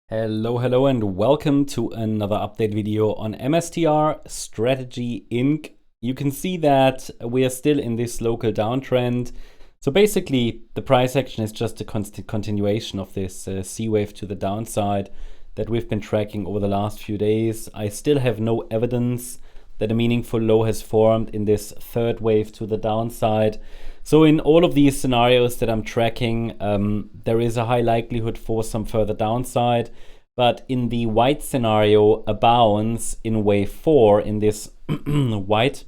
Hello, and welcome to another update video on MSTR Strategy Inc. You can see that we are still in this local downtrend. So basically, the price action is just a constant continuation of this C wave to the downside that we've been tracking over the last few days. I still have no evidence that a meaningful low has formed in this third wave to the downside. So in all of these scenarios that I'm tracking, there is a high likelihood for some further downside. But in the white scenario, a bounce in wave 4, in this white,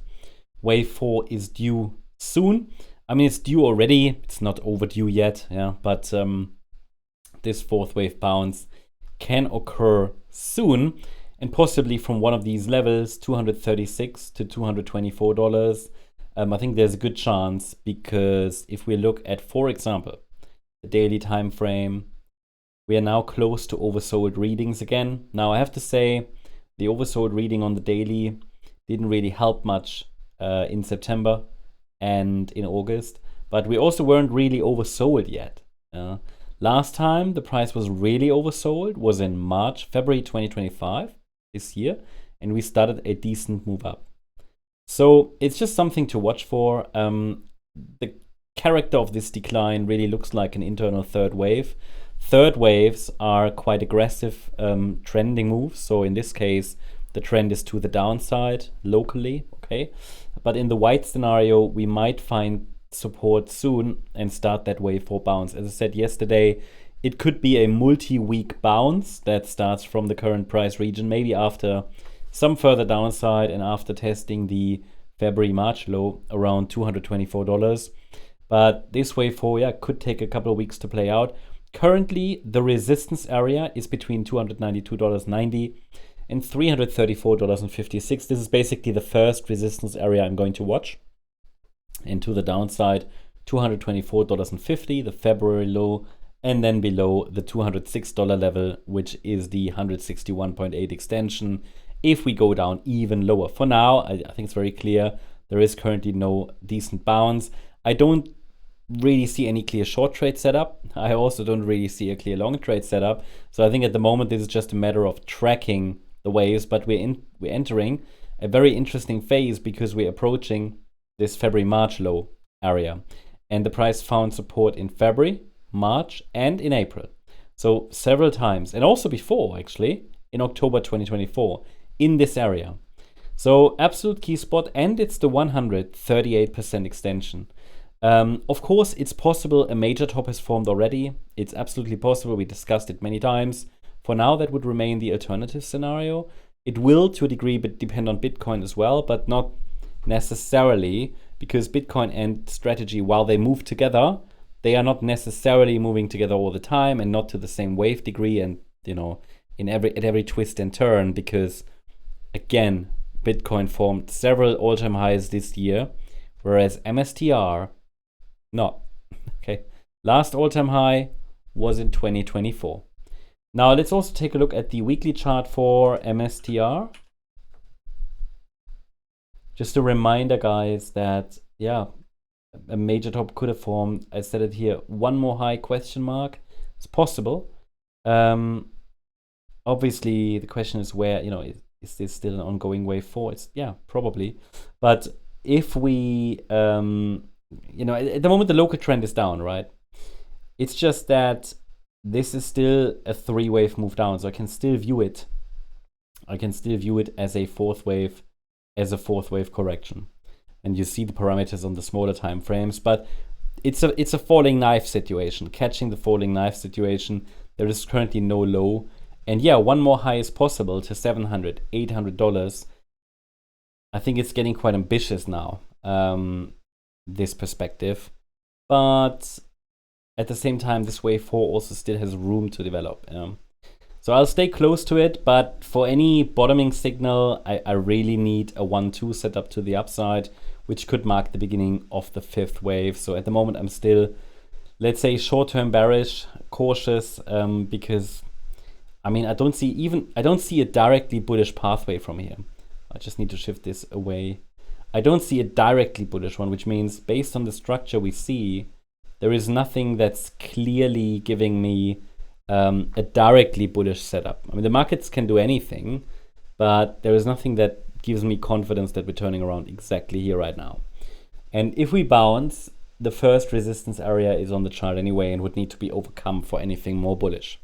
wave 4 is due soon. I mean, it's due already. It's not overdue yet, yeah. But this fourth wave bounce can occur soon, and possibly from one of these levels, $236 to $224. I think there's a good chance, because if we look at, for example, the daily time frame, we are now close to oversold readings again. Now I have to say, the oversold reading on the daily didn't really help much in September and in August, but we also weren't really oversold yet. Last time the price was really oversold was in February 2025, this year, and we started a decent move up. So it's just something to watch for. The character of this decline really looks like an internal third wave. Third waves are quite aggressive trending moves. So in this case, the trend is to the downside locally, okay? But in the white scenario, we might find support soon and start that wave 4 bounce. As I said yesterday, it could be a multi-week bounce that starts from the current price region, maybe after some further downside and after testing the February-March low around $224. But this wave 4 could take a couple of weeks to play out. Currently, the resistance area is between $292.90 and $334.56. This is basically the first resistance area I'm going to watch. And to the downside, $224.50, the February low, and then below the $206 level, which is the 161.8 extension. If we go down even lower. For now, I think it's very clear there is currently no decent bounce. I don't really see any clear short trade setup. I also don't really see a clear long trade setup. So I think at the moment this is just a matter of tracking the waves, but we're entering a very interesting phase because we're approaching this February-March low area. And the price found support in February, March, and in April. So several times, and also before actually, in October 2024. In this area. So absolute key spot, and it's the 138% extension. Of course, it's possible a major top has formed already. It's absolutely possible. We discussed it many times. For now, that would remain the alternative scenario. It will, to a degree, depend on Bitcoin as well, but not necessarily, because Bitcoin and strategy, while they move together, they are not necessarily moving together all the time, and not to the same wave degree, and at every twist and turn, because again, Bitcoin formed several all-time highs this year, whereas MSTR not. Okay, last all-time high was in 2024. Now let's also take a look at the weekly chart for MSTR. Just a reminder, guys, that a major top could have formed. I said it here. One more high question mark. It's possible. Obviously, the question is where is this still an ongoing wave 4? It's probably. But if we, at the moment the local trend is down, right? It's just that this is still a 3-wave move down, so I can still view it. I can still view it as a fourth wave correction. And you see the parameters on the smaller time frames, but it's a falling knife situation, catching the falling knife situation. There is currently no low. And one more high is possible to $700, $800. I think it's getting quite ambitious now, this perspective. But at the same time, this wave 4 also still has room to develop. So I'll stay close to it, but for any bottoming signal, I really need a 1-2 setup to the upside, which could mark the beginning of the 5th wave. So at the moment, I'm still, let's say, short-term bearish, cautious, because I don't see a directly bullish pathway from here. I just need to shift this away. I don't see a directly bullish one, which means based on the structure we see, there is nothing that's clearly giving me a directly bullish setup. I mean, the markets can do anything, but there is nothing that gives me confidence that we're turning around exactly here right now. And if we bounce, the first resistance area is on the chart anyway and would need to be overcome for anything more bullish.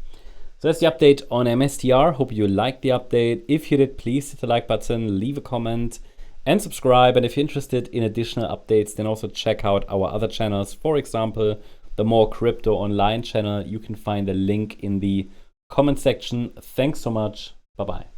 So that's the update on MSTR. Hope you liked the update. If you did, please hit the like button, leave a comment, and subscribe. And if you're interested in additional updates, then also check out our other channels. For example, the Morecryptoonline channel. You can find a link in the comment section. Thanks so much. Bye-bye.